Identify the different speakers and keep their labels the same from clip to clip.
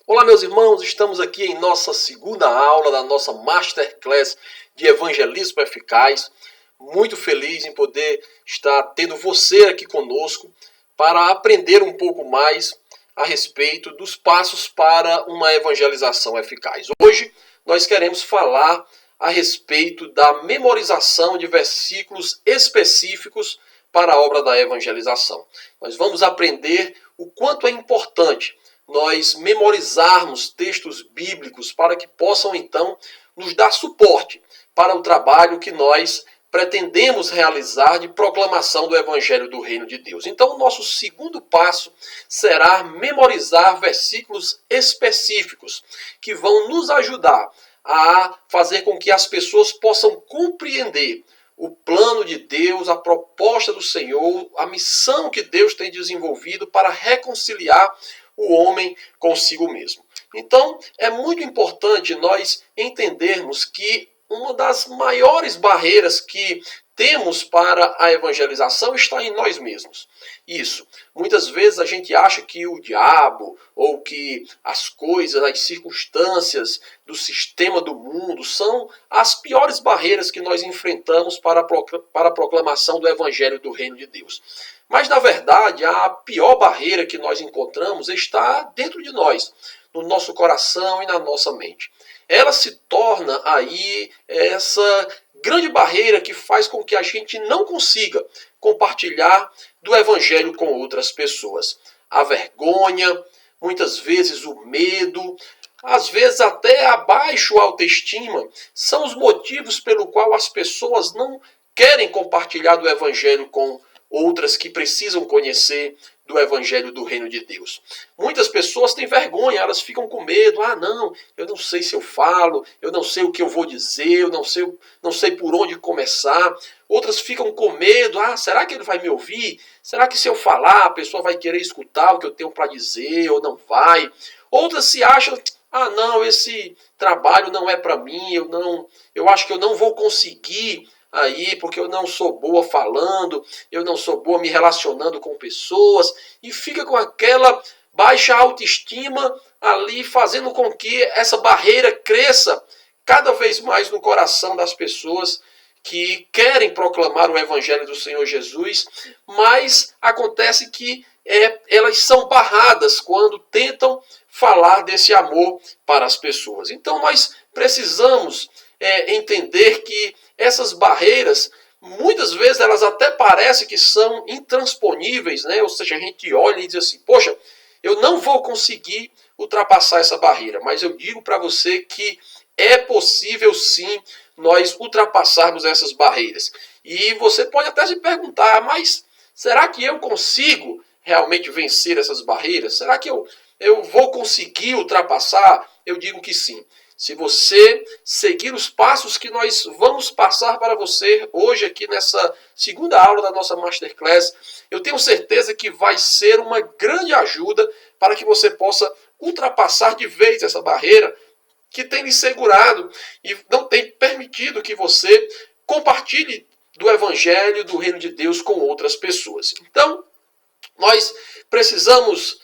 Speaker 1: Olá, meus irmãos, estamos aqui em nossa segunda aula da nossa Masterclass de Evangelismo Eficaz. Muito feliz em poder estar tendo você aqui conosco para aprender um pouco mais a respeito dos passos para uma evangelização eficaz. Hoje nós queremos falar a respeito da memorização de versículos específicos para a obra da evangelização. Nós vamos aprender o quanto é importante nós memorizarmos textos bíblicos para que possam então nos dar suporte para o trabalho que nós pretendemos realizar de proclamação do Evangelho do Reino de Deus. Então, o nosso segundo passo será memorizar versículos específicos que vão nos ajudar a fazer com que as pessoas possam compreender o plano de Deus, a proposta do Senhor, a missão que Deus tem desenvolvido para reconciliar o homem consigo mesmo. Então, é muito importante nós entendermos que uma das maiores barreiras que temos para a evangelização está em nós mesmos. Isso. Muitas vezes a gente acha que o diabo ou que as coisas, as circunstâncias do sistema do mundo são as piores barreiras que nós enfrentamos para a proclamação do Evangelho do Reino de Deus. Mas, na verdade, a pior barreira que nós encontramos está dentro de nós, no nosso coração e na nossa mente. Ela se torna aí essa grande barreira que faz com que a gente não consiga compartilhar do Evangelho com outras pessoas. A vergonha, muitas vezes o medo, às vezes até a baixa autoestima, são os motivos pelo qual as pessoas não querem compartilhar do Evangelho com outras que precisam conhecer do Evangelho do Reino de Deus. Muitas pessoas têm vergonha, elas ficam com medo. Ah, não, eu não sei se eu falo, eu não sei o que eu vou dizer, eu não sei por onde começar. Outras ficam com medo. Ah, será que ele vai me ouvir? Será que se eu falar, a pessoa vai querer escutar o que eu tenho para dizer ou não vai? Outras se acham, ah, não, esse trabalho não é para mim, eu acho que eu não vou conseguir aí, porque eu não sou boa falando, eu não sou boa me relacionando com pessoas, e fica com aquela baixa autoestima ali, fazendo com que essa barreira cresça cada vez mais no coração das pessoas que querem proclamar o Evangelho do Senhor Jesus, mas acontece que elas são barradas quando tentam falar desse amor para as pessoas. Então nós precisamos entender que essas barreiras, muitas vezes elas até parecem que são intransponíveis, né? Ou seja, a gente olha e diz assim, poxa, eu não vou conseguir ultrapassar essa barreira, mas eu digo para você que é possível sim nós ultrapassarmos essas barreiras. E você pode até se perguntar, mas será que eu consigo realmente vencer essas barreiras? Será que eu vou conseguir ultrapassar? Eu digo que sim. Se você seguir os passos que nós vamos passar para você hoje aqui nessa segunda aula da nossa Masterclass, eu tenho certeza que vai ser uma grande ajuda para que você possa ultrapassar de vez essa barreira que tem lhe segurado e não tem permitido que você compartilhe do Evangelho, do Reino de Deus com outras pessoas. Então, nós precisamos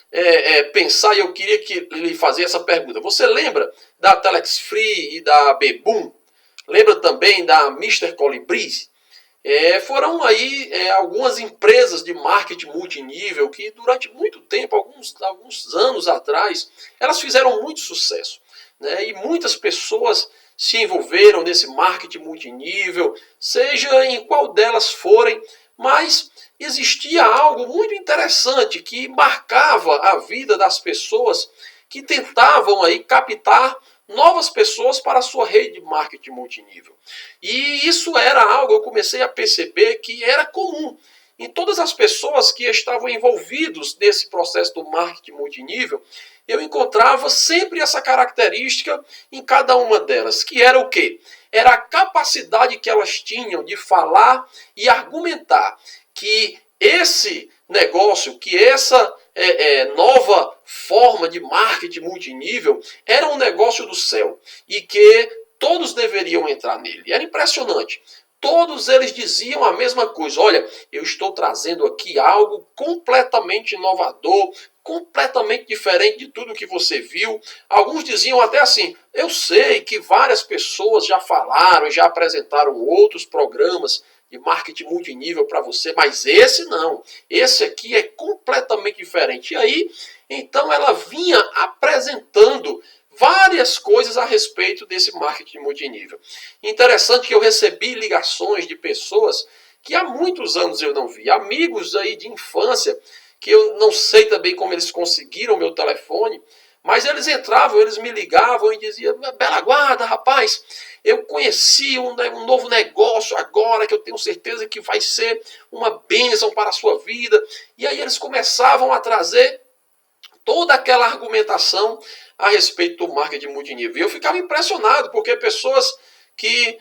Speaker 1: pensar, e eu queria lhe fazer essa pergunta. Você lembra da Telex Free e da Bebum? Lembra também da Mr. Colibri? Foram aí algumas empresas de marketing multinível que durante muito tempo, alguns anos atrás, elas fizeram muito sucesso, né? E muitas pessoas se envolveram nesse marketing multinível, seja em qual delas forem, mas existia algo muito interessante que marcava a vida das pessoas que tentavam aí captar novas pessoas para a sua rede de marketing multinível. E isso era algo, eu comecei a perceber que era comum em todas as pessoas que estavam envolvidos nesse processo do marketing multinível. Eu encontrava sempre essa característica em cada uma delas, que era o quê? Era a capacidade que elas tinham de falar e argumentar que esse negócio, que essa nova forma de marketing multinível era um negócio do céu e que todos deveriam entrar nele. Era impressionante. todos eles diziam a mesma coisa. Olha, eu estou trazendo aqui algo completamente inovador, completamente diferente de tudo que você viu. Alguns diziam até assim, eu sei que várias pessoas já falaram e já apresentaram outros programas de marketing multinível para você, mas esse não. Esse aqui é completamente diferente. E aí, então ela vinha apresentando várias coisas a respeito desse marketing multinível. Interessante que eu recebi ligações de pessoas que há muitos anos eu não vi, amigos aí de infância, que eu não sei também como eles conseguiram meu telefone, mas eles entravam, eles me ligavam e diziam, Bela Guarda, rapaz, eu conheci um novo negócio agora que eu tenho certeza que vai ser uma bênção para a sua vida. E aí eles começavam a trazer toda aquela argumentação a respeito do marketing multinível. E eu ficava impressionado, porque pessoas que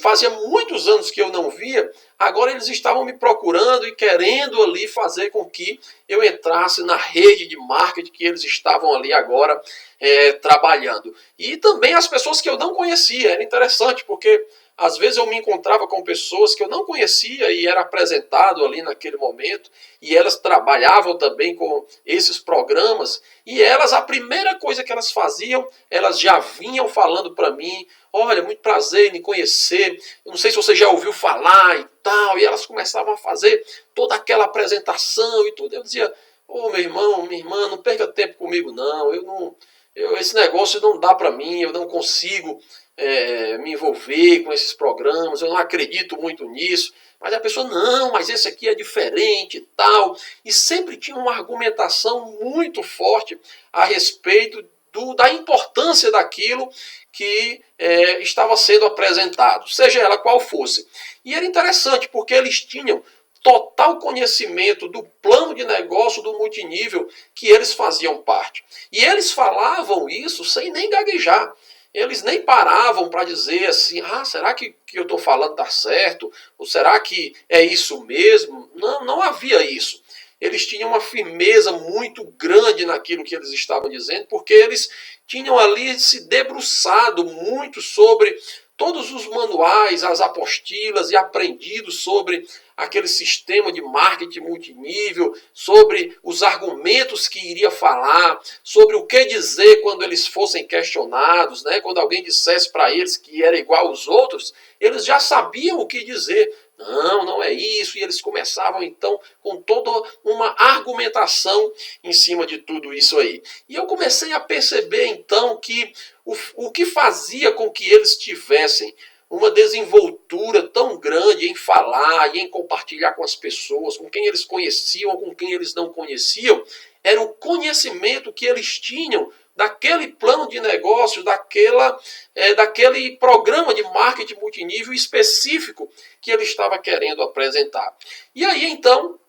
Speaker 1: fazia muitos anos que eu não via, agora eles estavam me procurando e querendo ali fazer com que eu entrasse na rede de marketing que eles estavam ali agora trabalhando. E também as pessoas que eu não conhecia, era interessante, porque às vezes eu me encontrava com pessoas que eu não conhecia e era apresentado ali naquele momento, e elas trabalhavam também com esses programas, e elas, a primeira coisa que elas faziam, elas já vinham falando para mim, olha, muito prazer em me conhecer, eu não sei se você já ouviu falar e tal, e elas começavam a fazer toda aquela apresentação e tudo, eu dizia, ô meu irmão, minha irmã, não perca tempo comigo não, esse negócio não dá para mim, eu não consigo me envolver com esses programas, eu não acredito muito nisso. Mas a pessoa, não, mas esse aqui é diferente e tal. E sempre tinha uma argumentação muito forte a respeito da importância daquilo que estava sendo apresentado, seja ela qual fosse. E era interessante, porque eles tinham total conhecimento do plano de negócio do multinível que eles faziam parte. E eles falavam isso sem nem gaguejar. Eles nem paravam para dizer assim, será que eu estou falando está certo? Ou será que é isso mesmo? Não, não havia isso. Eles tinham uma firmeza muito grande naquilo que eles estavam dizendo, porque eles tinham ali se debruçado muito sobre todos os manuais, as apostilas e aprendido sobre aquele sistema de marketing multinível, sobre os argumentos que iria falar, sobre o que dizer quando eles fossem questionados, né? Quando alguém dissesse para eles que era igual aos outros, eles já sabiam o que dizer. Não, não é isso. E eles começavam então com toda uma argumentação em cima de tudo isso aí. E eu comecei a perceber então que o que fazia com que eles tivessem uma desenvoltura tão grande em falar e em compartilhar com as pessoas, com quem eles conheciam ou com quem eles não conheciam, era o conhecimento que eles tinham daquele plano de negócio, daquele programa de marketing multinível específico que ele estava querendo apresentar. E aí, então,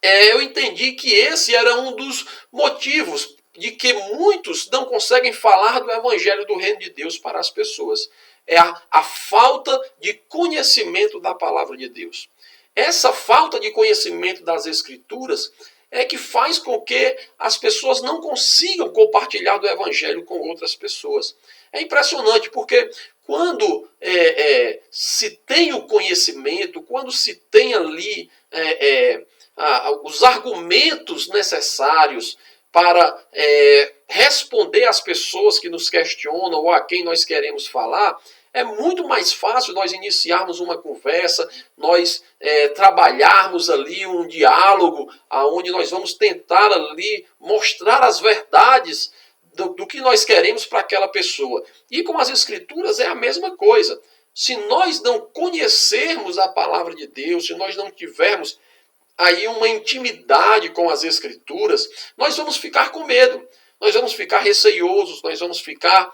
Speaker 1: eu entendi que esse era um dos motivos de que muitos não conseguem falar do evangelho do reino de Deus para as pessoas. É a falta de conhecimento da palavra de Deus. Essa falta de conhecimento das Escrituras é que faz com que as pessoas não consigam compartilhar do evangelho com outras pessoas. É impressionante, porque quando se tem o conhecimento, quando se tem ali os argumentos necessários para responder às pessoas que nos questionam ou a quem nós queremos falar, é muito mais fácil nós iniciarmos uma conversa, nós trabalharmos ali um diálogo, onde nós vamos tentar ali mostrar as verdades do que nós queremos para aquela pessoa. E com as Escrituras é a mesma coisa. Se nós não conhecermos a palavra de Deus, se nós não tivermos aí uma intimidade com as Escrituras, nós vamos ficar com medo. Nós vamos ficar receiosos, nós vamos ficar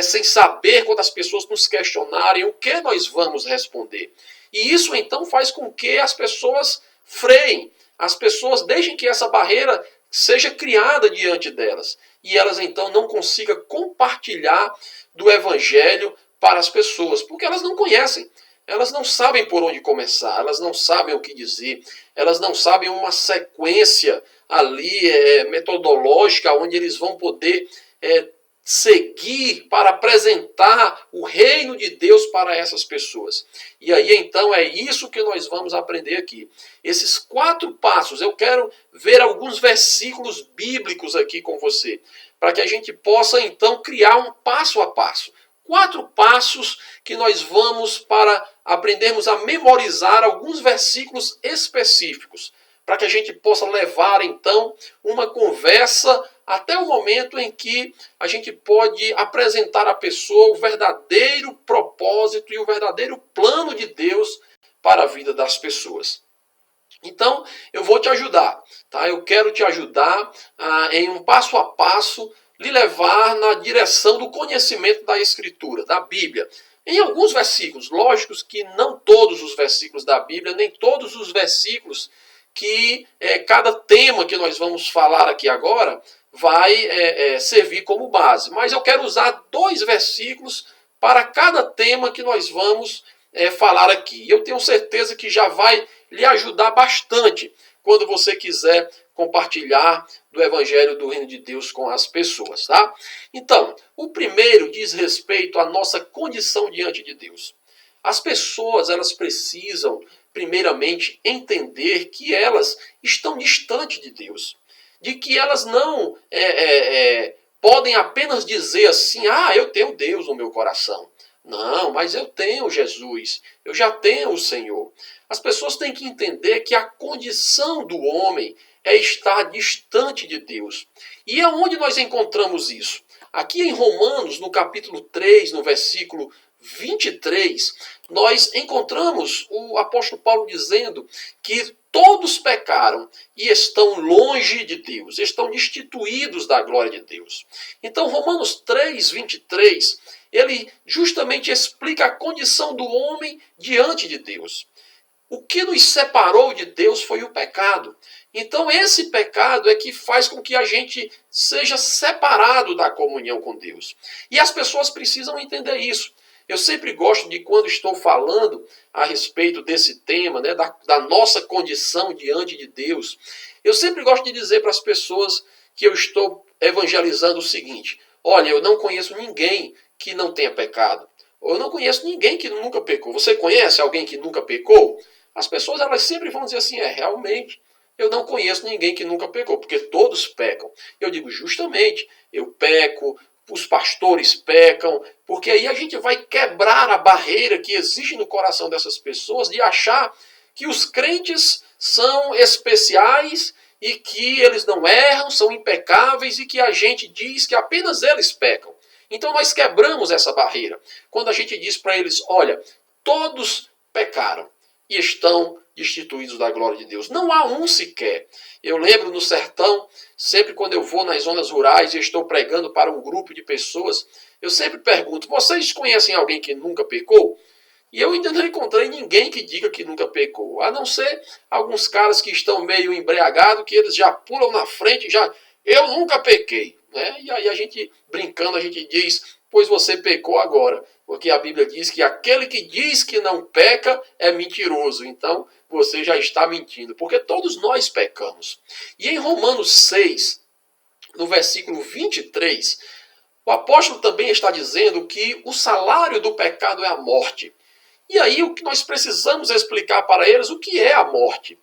Speaker 1: sem saber quando as pessoas nos questionarem o que nós vamos responder. E isso então faz com que as pessoas freiem, as pessoas deixem que essa barreira seja criada diante delas. E elas então não consigam compartilhar do evangelho para as pessoas, porque elas não conhecem. Elas não sabem por onde começar, elas não sabem o que dizer, elas não sabem uma sequência ali metodológica onde eles vão poder seguir para apresentar o reino de Deus para essas pessoas. E aí então é isso que nós vamos aprender aqui. Esses 4 passos, eu quero ver alguns versículos bíblicos aqui com você, para que a gente possa então criar um passo a passo. 4 passos que nós vamos para aprendermos a memorizar alguns versículos específicos, para que a gente possa levar então uma conversa até o momento em que a gente pode apresentar à pessoa o verdadeiro propósito e o verdadeiro plano de Deus para a vida das pessoas. Então, eu vou te ajudar, tá? Eu quero te ajudar em um passo a passo, lhe levar na direção do conhecimento da Escritura, da Bíblia. Em alguns versículos, lógicos que não todos os versículos da Bíblia, nem todos os versículos que cada tema que nós vamos falar aqui agora vai servir como base. Mas eu quero usar 2 versículos para cada tema que nós vamos falar aqui. Eu tenho certeza que já vai lhe ajudar bastante quando você quiser compartilhar do Evangelho do Reino de Deus com as pessoas, tá? Então, o primeiro diz respeito à nossa condição diante de Deus. As pessoas, elas precisam, primeiramente, entender que elas estão distantes de Deus. De que elas não podem apenas dizer assim, eu tenho Deus no meu coração. Não, mas eu tenho Jesus, eu já tenho o Senhor. As pessoas têm que entender que a condição do homem é estar distante de Deus. E aonde nós encontramos isso? Aqui em Romanos, no capítulo 3, no versículo 23, nós encontramos o apóstolo Paulo dizendo que todos pecaram e estão longe de Deus, estão destituídos da glória de Deus. Então, Romanos 3, 23, ele justamente explica a condição do homem diante de Deus. O que nos separou de Deus foi o pecado. Então esse pecado é que faz com que a gente seja separado da comunhão com Deus. E as pessoas precisam entender isso. Eu sempre gosto de, quando estou falando a respeito desse tema, né, da nossa condição diante de Deus, eu sempre gosto de dizer para as pessoas que eu estou evangelizando o seguinte: olha, eu não conheço ninguém que não tenha pecado. Ou eu não conheço ninguém que nunca pecou. Você conhece alguém que nunca pecou? As pessoas, elas sempre vão dizer assim, realmente, eu não conheço ninguém que nunca pecou, porque todos pecam. Eu digo, justamente, eu peco, os pastores pecam, porque aí a gente vai quebrar a barreira que existe no coração dessas pessoas de achar que os crentes são especiais e que eles não erram, são impecáveis e que a gente diz que apenas eles pecam. Então nós quebramos essa barreira quando a gente diz para eles, olha, todos pecaram e estão destituídos da glória de Deus. Não há um sequer. Eu lembro no sertão, sempre quando eu vou nas zonas rurais e estou pregando para um grupo de pessoas, eu sempre pergunto, vocês conhecem alguém que nunca pecou? E eu ainda não encontrei ninguém que diga que nunca pecou, a não ser alguns caras que estão meio embriagados, que eles já pulam na frente, eu nunca pequei. Né? E aí a gente, brincando, a gente diz, pois você pecou agora. Porque a Bíblia diz que aquele que diz que não peca é mentiroso. Então, você já está mentindo. Porque todos nós pecamos. E em Romanos 6, no versículo 23, o apóstolo também está dizendo que o salário do pecado é a morte. E aí o que nós precisamos explicar para eles o que é a morte.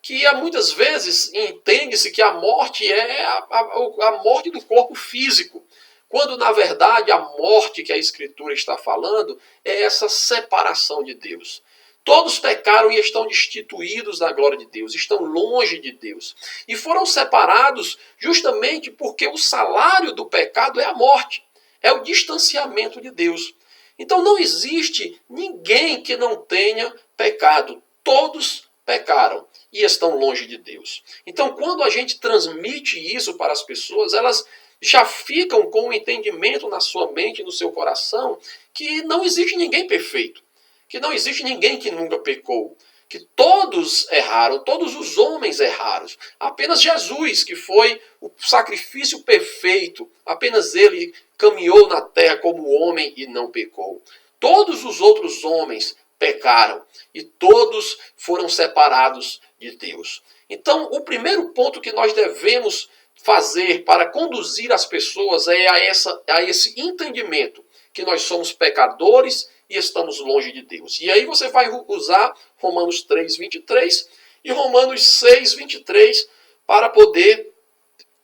Speaker 1: Que muitas vezes entende-se que a morte é a morte do corpo físico. Quando, na verdade, a morte que a Escritura está falando é essa separação de Deus. Todos pecaram e estão destituídos da glória de Deus, estão longe de Deus. E foram separados justamente porque o salário do pecado é a morte, é o distanciamento de Deus. Então não existe ninguém que não tenha pecado. Todos pecaram e estão longe de Deus. Então quando a gente transmite isso para as pessoas, elas já ficam com o entendimento na sua mente, no seu coração, que não existe ninguém perfeito, que não existe ninguém que nunca pecou, que todos erraram, todos os homens erraram. Apenas Jesus, que foi o sacrifício perfeito, apenas ele caminhou na terra como homem e não pecou. Todos os outros homens pecaram e todos foram separados de Deus. Então, o primeiro ponto que nós devemos fazer para conduzir as pessoas a esse entendimento que nós somos pecadores e estamos longe de Deus. E aí você vai usar Romanos 3:23 e Romanos 6:23 para poder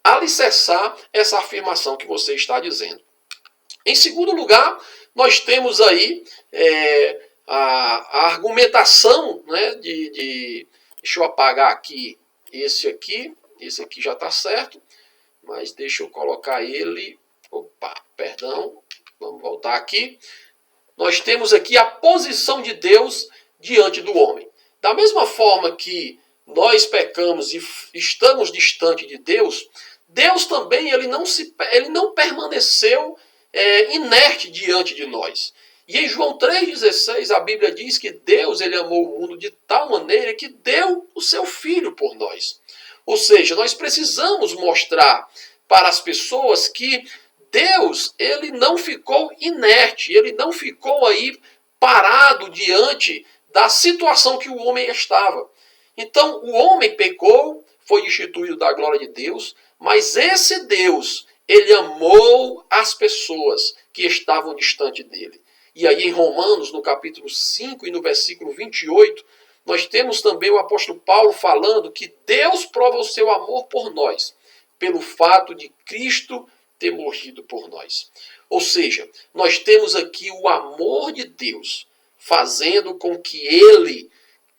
Speaker 1: alicerçar essa afirmação que você está dizendo. Em segundo lugar, nós temos aí a argumentação, né, deixa eu apagar aqui, esse aqui já está certo, mas deixa eu colocar ele, vamos voltar aqui. Nós temos aqui a posição de Deus diante do homem. Da mesma forma que nós pecamos e estamos distante de Deus, Deus também ele não permaneceu inerte diante de nós. E em João 3,16 a Bíblia diz que Deus ele amou o mundo de tal maneira que deu o seu Filho por nós. Ou seja, nós precisamos mostrar para as pessoas que Deus ele não ficou inerte, ele não ficou aí parado diante da situação que o homem estava. Então o homem pecou, foi destituído da glória de Deus, mas esse Deus, ele amou as pessoas que estavam distante dele. E aí em Romanos, no capítulo 5 e no versículo 28, nós temos também o apóstolo Paulo falando que Deus prova o seu amor por nós, pelo fato de Cristo ter morrido por nós. Ou seja, nós temos aqui o amor de Deus, fazendo com que ele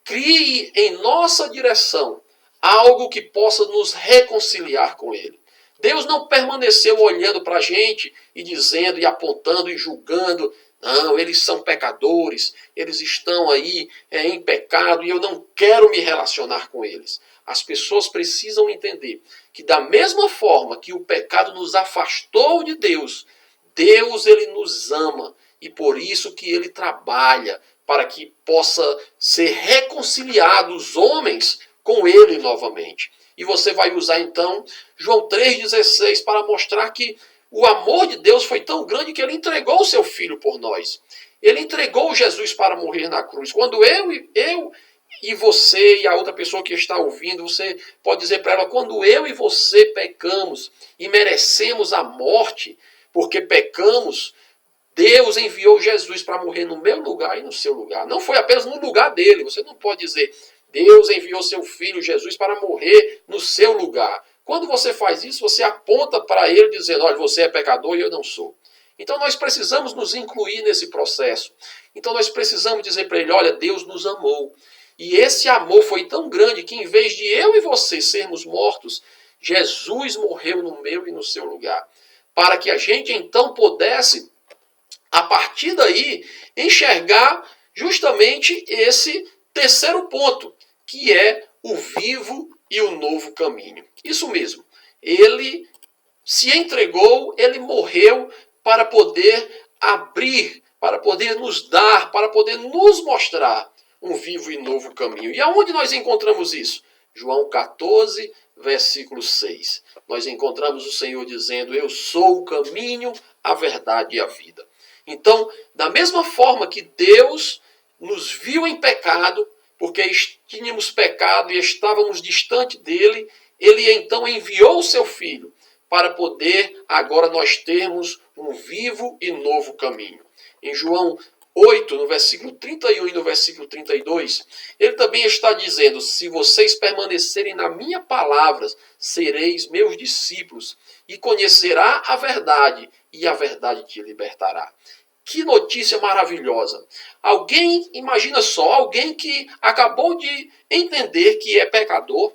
Speaker 1: crie em nossa direção algo que possa nos reconciliar com ele. Deus não permaneceu olhando para a gente e dizendo e apontando e julgando, não, eles são pecadores, eles estão aí em pecado e eu não quero me relacionar com eles. As pessoas precisam entender que da mesma forma que o pecado nos afastou de Deus, Deus ele nos ama e por isso que ele trabalha para que possa ser reconciliado os homens com ele novamente. E você vai usar então João 3,16 para mostrar que o amor de Deus foi tão grande que ele entregou o seu Filho por nós. Ele entregou Jesus para morrer na cruz. Quando eu e você e a outra pessoa que está ouvindo, você pode dizer para ela, quando eu e você pecamos e merecemos a morte, porque pecamos, Deus enviou Jesus para morrer no meu lugar e no seu lugar. Não foi apenas no lugar dele. Você não pode dizer, Deus enviou seu Filho Jesus para morrer no seu lugar. Quando você faz isso, você aponta para ele dizendo, olha, você é pecador e eu não sou. Então nós precisamos nos incluir nesse processo. Então nós precisamos dizer para ele, olha, Deus nos amou. E esse amor foi tão grande que em vez de eu e você sermos mortos, Jesus morreu no meu e no seu lugar. Para que a gente então pudesse, a partir daí, enxergar justamente esse terceiro ponto, que é o vivo e o novo caminho. Isso mesmo, ele se entregou, ele morreu para poder abrir, para poder nos dar, para poder nos mostrar um vivo e novo caminho. E aonde nós encontramos isso? João 14, versículo 6. Nós encontramos o Senhor dizendo, eu sou o caminho, a verdade e a vida. Então, da mesma forma que Deus nos viu em pecado, porque tínhamos pecado e estávamos distante dele, ele então enviou o seu Filho para poder agora nós termos um vivo e novo caminho. Em João 8, no versículo 31 e no versículo 32, ele também está dizendo, se vocês permanecerem na minha palavra, sereis meus discípulos e conhecerá a verdade e a verdade te libertará. Que notícia maravilhosa. Alguém, imagina só, alguém que acabou de entender que é pecador,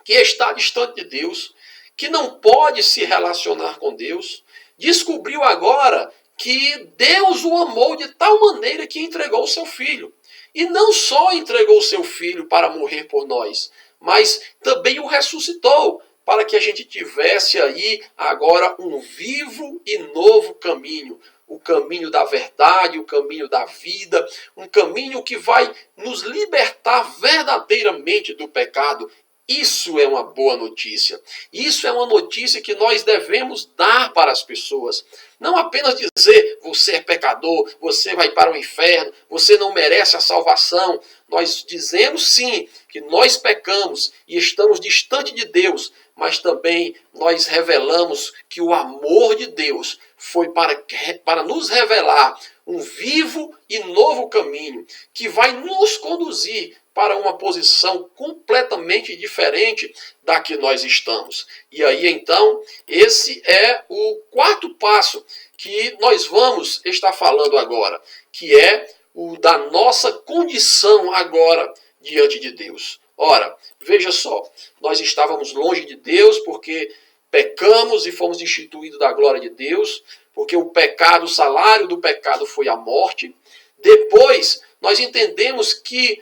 Speaker 1: que está distante de Deus, que não pode se relacionar com Deus, descobriu agora que Deus o amou de tal maneira que entregou o seu Filho. E não só entregou o seu Filho para morrer por nós, mas também o ressuscitou, para que a gente tivesse aí agora um vivo e novo caminho. O caminho da verdade, o caminho da vida, um caminho que vai nos libertar verdadeiramente do pecado. Isso é uma boa notícia. Isso é uma notícia que nós devemos dar para as pessoas. Não apenas dizer, você é pecador, você vai para o inferno, você não merece a salvação. Nós dizemos sim, que nós pecamos e estamos distante de Deus, mas também nós revelamos que o amor de Deus foi para nos revelar um vivo e novo caminho que vai nos conduzir para uma posição completamente diferente da que nós estamos. E aí então, esse é o quarto passo que nós vamos estar falando agora, que é o da nossa condição agora diante de Deus. Ora, veja só, nós estávamos longe de Deus porque pecamos e fomos destituídos da glória de Deus, porque o pecado, o salário do pecado foi a morte. Depois, nós entendemos que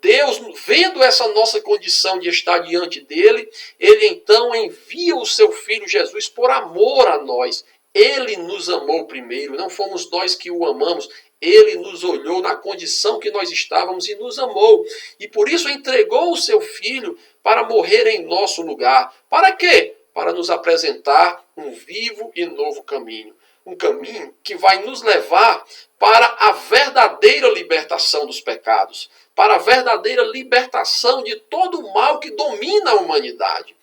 Speaker 1: Deus, vendo essa nossa condição de estar diante dele, ele então envia o seu Filho Jesus por amor a nós. Ele nos amou primeiro, não fomos nós que o amamos. Ele nos olhou na condição que nós estávamos e nos amou. E por isso entregou o seu Filho para morrer em nosso lugar. Para quê? Para nos apresentar um vivo e novo caminho. Um caminho que vai nos levar para a verdadeira libertação dos pecados, para a verdadeira libertação de todo o mal que domina a humanidade.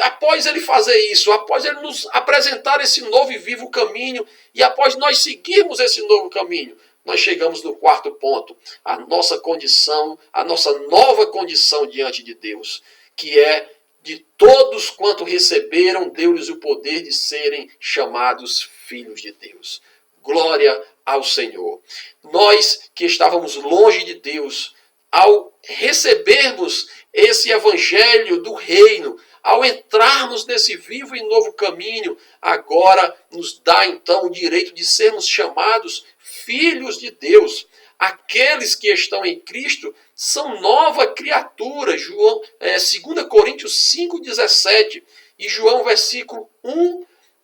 Speaker 1: Após ele fazer isso, após ele nos apresentar esse novo e vivo caminho, e após nós seguirmos esse novo caminho, nós chegamos no quarto ponto, a nossa condição, a nossa nova condição diante de Deus, que é de todos quanto receberam, deu-lhes o poder de serem chamados filhos de Deus. Glória ao Senhor. Nós que estávamos longe de Deus, ao recebermos esse evangelho do reino, ao entrarmos nesse vivo e novo caminho, agora nos dá então o direito de sermos chamados filhos de Deus. Aqueles que estão em Cristo são nova criatura. 2 Coríntios 5,17 e João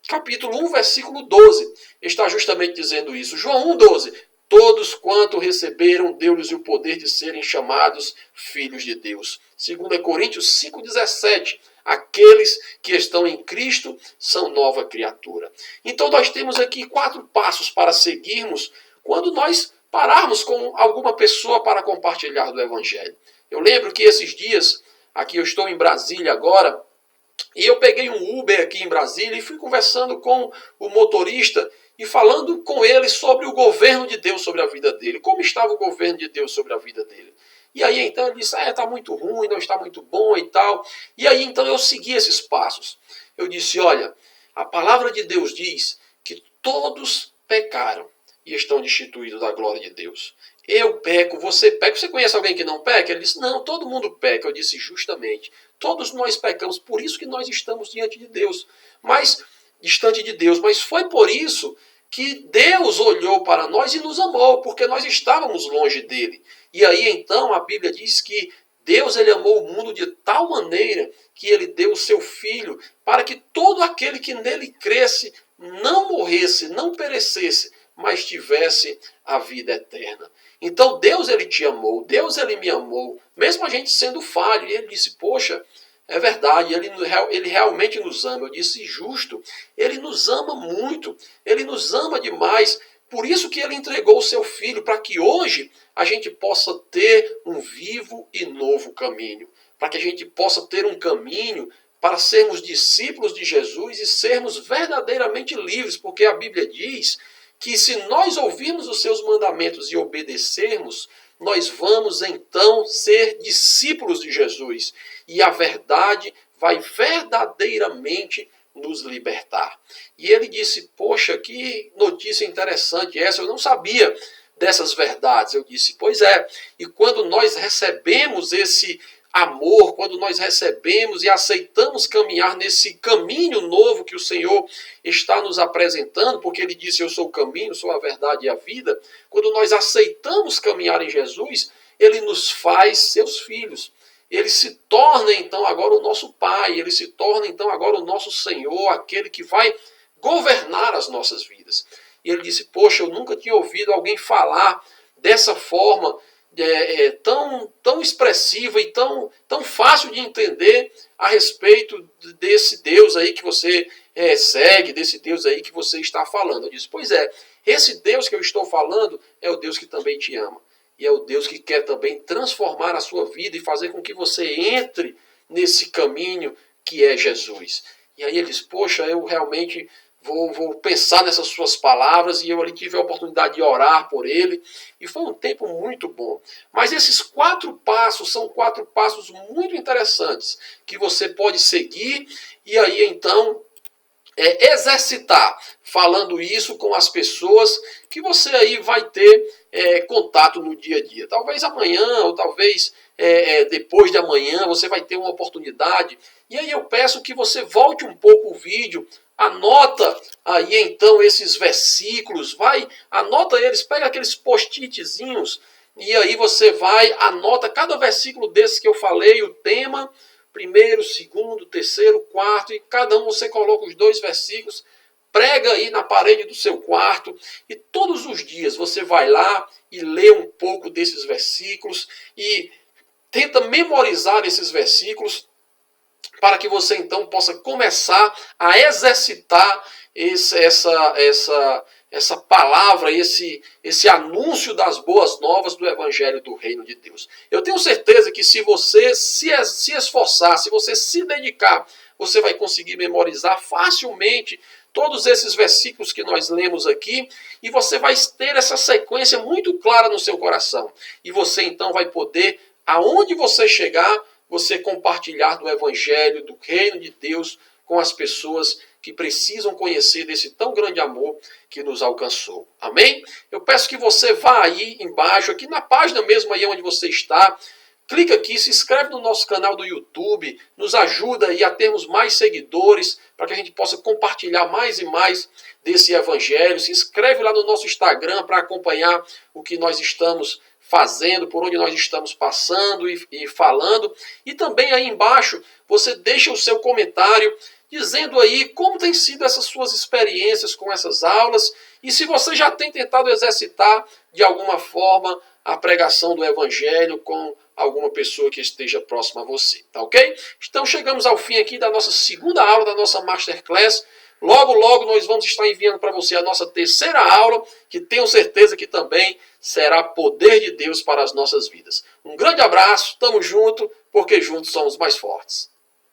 Speaker 1: capítulo 1, versículo 12, está justamente dizendo isso. João 1,12. Todos quanto receberam, deu-lhes o poder de serem chamados filhos de Deus. 2 Coríntios 5,17. Aqueles que estão em Cristo são nova criatura. Então nós temos aqui 4 passos para seguirmos quando nós pararmos com alguma pessoa para compartilhar do Evangelho. Eu lembro que esses dias, aqui eu estou em Brasília agora, e eu peguei um Uber aqui em Brasília e fui conversando com o motorista e falando com ele sobre o governo de Deus sobre a vida dele. Como estava o governo de Deus sobre a vida dele. E aí então ele disse, está muito ruim, não está muito bom e tal. E aí então eu segui esses passos. Eu disse, olha, a palavra de Deus diz que todos pecaram e estão destituídos da glória de Deus. Eu peco, você peca. Você conhece alguém que não peca? Ele disse, não, todo mundo peca. Eu disse, justamente, todos nós pecamos, por isso que nós estamos diante de Deus. Distante de Deus. Mas foi por isso que Deus olhou para nós e nos amou, porque nós estávamos longe dele. E aí então a Bíblia diz que Deus ele amou o mundo de tal maneira que ele deu o seu Filho para que todo aquele que nele cresce não morresse, não perecesse, mas tivesse a vida eterna. Então Deus ele te amou, Deus ele me amou, mesmo a gente sendo falho. E ele disse, poxa, é verdade, ele realmente nos ama. Eu disse, justo, ele nos ama muito, ele nos ama demais. Por isso que ele entregou o seu Filho, para que hoje a gente possa ter um vivo e novo caminho. Para que a gente possa ter um caminho para sermos discípulos de Jesus e sermos verdadeiramente livres. Porque a Bíblia diz que se nós ouvirmos os seus mandamentos e obedecermos, nós vamos então ser discípulos de Jesus. E a verdade vai verdadeiramente nos libertar. E ele disse, poxa, que notícia interessante essa, eu não sabia dessas verdades. Eu disse, pois é, e quando nós recebemos esse amor, quando nós recebemos e aceitamos caminhar nesse caminho novo que o Senhor está nos apresentando, porque ele disse, eu sou o caminho, sou a verdade e a vida, quando nós aceitamos caminhar em Jesus, ele nos faz seus filhos. Ele se torna então agora o nosso Pai, ele se torna então agora o nosso Senhor, aquele que vai governar as nossas vidas. E ele disse, poxa, eu nunca tinha ouvido alguém falar dessa forma tão expressiva e tão fácil de entender a respeito desse Deus aí que você segue, desse Deus aí que você está falando. Eu disse, pois é, esse Deus que eu estou falando é o Deus que também te ama. E é o Deus que quer também transformar a sua vida e fazer com que você entre nesse caminho que é Jesus. E aí ele diz, poxa, eu realmente vou pensar nessas suas palavras, e eu ali tive a oportunidade de orar por ele, e foi um tempo muito bom. Mas esses 4 passos são 4 passos muito interessantes, que você pode seguir, e aí então exercitar, falando isso com as pessoas que você aí vai ter contato no dia a dia. Talvez amanhã, ou talvez depois de amanhã, você vai ter uma oportunidade. E aí eu peço que você volte um pouco o vídeo, anota aí então esses versículos, anota eles, pega aqueles post-itzinhos, e aí você anota cada versículo desse que eu falei, o tema, primeiro, segundo, terceiro, quarto, e cada um você coloca os 2 versículos, prega aí na parede do seu quarto, e todos os dias você vai lá e lê um pouco desses versículos, e tenta memorizar esses versículos, para que você então possa começar a exercitar essa palavra, esse anúncio das boas novas do Evangelho do Reino de Deus. Eu tenho certeza que se você se esforçar, se você se dedicar, você vai conseguir memorizar facilmente todos esses versículos que nós lemos aqui, e você vai ter essa sequência muito clara no seu coração. E você então vai poder, aonde você chegar, você compartilhar do Evangelho, do Reino de Deus, com as pessoas que precisam conhecer desse tão grande amor que nos alcançou. Amém? Eu peço que você vá aí embaixo, aqui na página mesmo aí onde você está, clica aqui, se inscreve no nosso canal do YouTube, nos ajuda aí a termos mais seguidores, para que a gente possa compartilhar mais e mais desse Evangelho. Se inscreve lá no nosso Instagram para acompanhar o que nós estamos fazendo, por onde nós estamos passando e falando. E também aí embaixo você deixa o seu comentário dizendo aí como tem sido essas suas experiências com essas aulas, e se você já tem tentado exercitar de alguma forma a pregação do Evangelho com alguma pessoa que esteja próxima a você, tá ok? Então chegamos ao fim aqui da nossa segunda aula da nossa Masterclass. Logo, logo nós vamos estar enviando para você a nossa terceira aula, que tenho certeza que também será poder de Deus para as nossas vidas. Um grande abraço, tamo junto, porque juntos somos mais fortes.